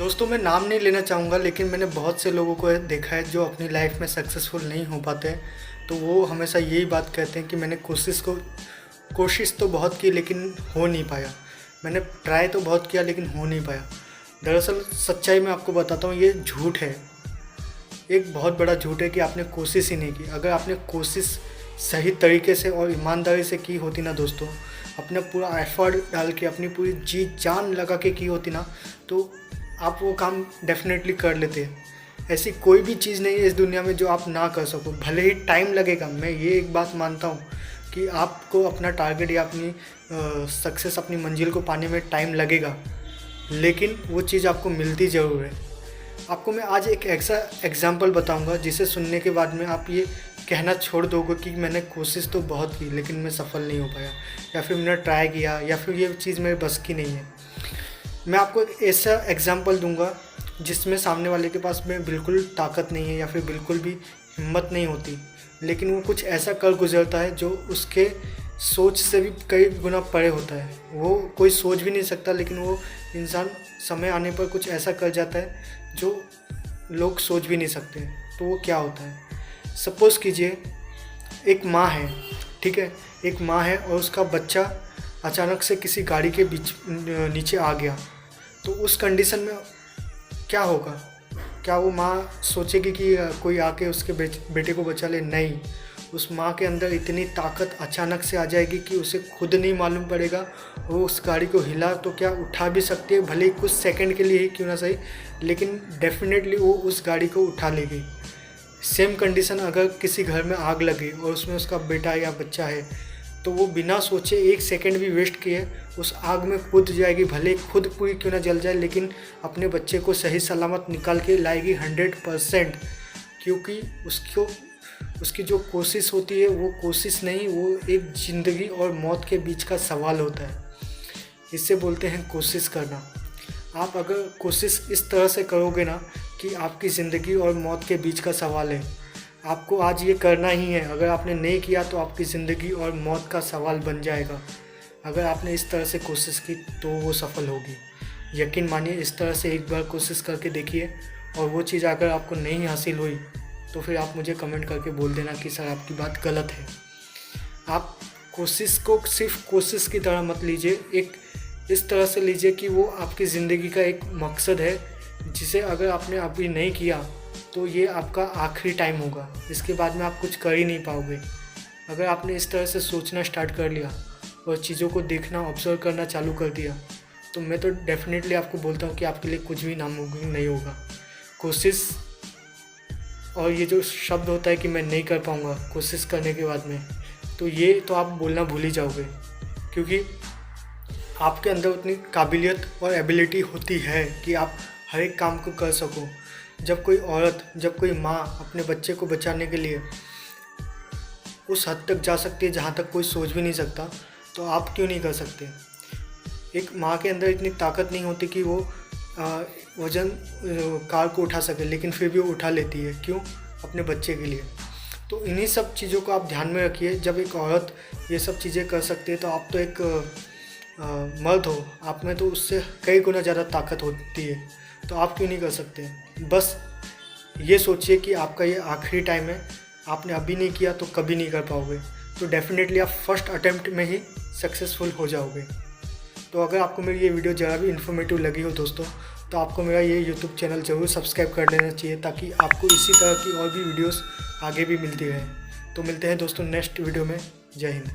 दोस्तों मैं नाम नहीं लेना चाहूँगा, लेकिन मैंने बहुत से लोगों को देखा है जो अपनी लाइफ में सक्सेसफुल नहीं हो पाते हैं। तो वो हमेशा यही बात कहते हैं कि मैंने कोशिश तो बहुत की लेकिन हो नहीं पाया। मैंने ट्राई तो बहुत किया लेकिन हो नहीं पाया। दरअसल सच्चाई मैं आपको बताता हूँ, ये झूठ है। एक बहुत बड़ा झूठ है कि आपने कोशिश ही नहीं की। अगर आपने कोशिश सही तरीके से और ईमानदारी से की होती ना दोस्तों, अपना पूरा एफर्ट डाल के अपनी पूरी जी जान लगा के की होती ना, तो आप वो काम डेफिनेटली कर लेते। ऐसी कोई भी चीज़ नहीं है इस दुनिया में जो आप ना कर सको। भले ही टाइम लगेगा, मैं ये एक बात मानता हूँ कि आपको अपना टारगेट या अपनी सक्सेस, अपनी मंजिल को पाने में टाइम लगेगा, लेकिन वो चीज़ आपको मिलती ज़रूर है। आपको मैं आज एक ऐसा एग्जाम्पल बताऊंगा जिसे सुनने के बाद में आप ये कहना छोड़ दोगे कि मैंने कोशिश तो बहुत की लेकिन मैं सफल नहीं हो पाया, या फिर मैंने ट्राई किया, या फिर ये चीज़ मेरे बस की नहीं है। मैं आपको एक ऐसा एग्जाम्पल दूंगा जिसमें सामने वाले के पास में बिल्कुल ताकत नहीं है या फिर बिल्कुल भी हिम्मत नहीं होती, लेकिन वो कुछ ऐसा कर गुजरता है जो उसके सोच से भी कई गुना परे होता है। वो कोई सोच भी नहीं सकता, लेकिन वो इंसान समय आने पर कुछ ऐसा कर जाता है जो लोग सोच भी नहीं सकते। तो वो क्या होता है? सपोज़ कीजिए एक माँ है, ठीक है, एक माँ है और उसका बच्चा अचानक से किसी गाड़ी के बीच नीचे आ गया। तो उस कंडीशन में क्या होगा? क्या वो माँ सोचेगी कि कोई आके उसके बेटे को बचा ले? नहीं। उस माँ के अंदर इतनी ताकत अचानक से आ जाएगी कि उसे खुद नहीं मालूम पड़ेगा। वो उस गाड़ी को हिला तो क्या उठा भी सकती है, भले ही कुछ सेकंड के लिए ही क्यों ना सही, लेकिन डेफिनेटली वो उस गाड़ी को उठा लेगी। सेम कंडीशन अगर किसी घर में आग लगी और उसमें उसका बेटा या बच्चा है, तो वो बिना सोचे एक सेकंड भी वेस्ट किए उस आग में कूद जाएगी। भले खुद पूरी क्यों ना जल जाए, लेकिन अपने बच्चे को सही सलामत निकाल के लाएगी 100%, क्योंकि उसकी जो कोशिश होती है वो कोशिश नहीं, वो एक ज़िंदगी और मौत के बीच का सवाल होता है। इससे बोलते हैं कोशिश करना। आप अगर कोशिश इस तरह से करोगे ना कि आपकी ज़िंदगी और मौत के बीच का सवाल है, आपको आज ये करना ही है। अगर आपने नहीं किया तो आपकी ज़िंदगी और मौत का सवाल बन जाएगा। अगर आपने इस तरह से कोशिश की तो वो सफल होगी। यकीन मानिए, इस तरह से एक बार कोशिश करके देखिए, और वो चीज़ अगर आपको नहीं हासिल हुई तो फिर आप मुझे कमेंट करके बोल देना कि सर आपकी बात गलत है। आप कोशिश को सिर्फ कोशिश की तरह मत लीजिए, एक इस तरह से लीजिए कि वो आपकी ज़िंदगी का एक मकसद है, जिसे अगर आपने अभी नहीं किया तो ये आपका आखिरी टाइम होगा। इसके बाद में आप कुछ कर ही नहीं पाओगे। अगर आपने इस तरह से सोचना स्टार्ट कर लिया और चीज़ों को देखना, ऑब्जर्व करना चालू कर दिया, तो मैं तो डेफिनेटली आपको बोलता हूँ कि आपके लिए कुछ भी नामुमकिन नहीं होगा। कोशिश और ये जो शब्द होता है कि मैं नहीं कर पाऊँगा कोशिश करने के बाद में, तो ये तो आप बोलना भूल ही जाओगे, क्योंकि आपके अंदर उतनी काबिलियत और एबिलिटी होती है कि आप हर एक काम को कर सको। जब कोई औरत, जब कोई माँ अपने बच्चे को बचाने के लिए उस हद तक जा सकती है जहाँ तक कोई सोच भी नहीं सकता, तो आप क्यों नहीं कर सकते? एक माँ के अंदर इतनी ताकत नहीं होती कि वो वज़न कार को उठा सके, लेकिन फिर भी वो उठा लेती है। क्यों? अपने बच्चे के लिए। तो इन्हीं सब चीज़ों को आप ध्यान में रखिए। जब एक औरत ये सब चीज़ें कर सकती है तो आप तो एक मर्द हो, आप में तो उससे कई गुना ज़्यादा ताकत होती है, तो आप क्यों नहीं कर सकते? बस ये सोचिए कि आपका ये आखिरी टाइम है। आपने अभी नहीं किया तो कभी नहीं कर पाओगे, तो डेफिनेटली आप फर्स्ट अटेम्प्ट में ही सक्सेसफुल हो जाओगे। तो अगर आपको मेरी ये वीडियो ज़रा भी इन्फॉर्मेटिव लगी हो दोस्तों, तो आपको मेरा ये यूट्यूब चैनल ज़रूर सब्सक्राइब कर लेना चाहिए, ताकि आपको इसी तरह की और भी वीडियोस आगे भी मिलती रहे। तो मिलते हैं दोस्तों नेक्स्ट वीडियो में। जय हिंद।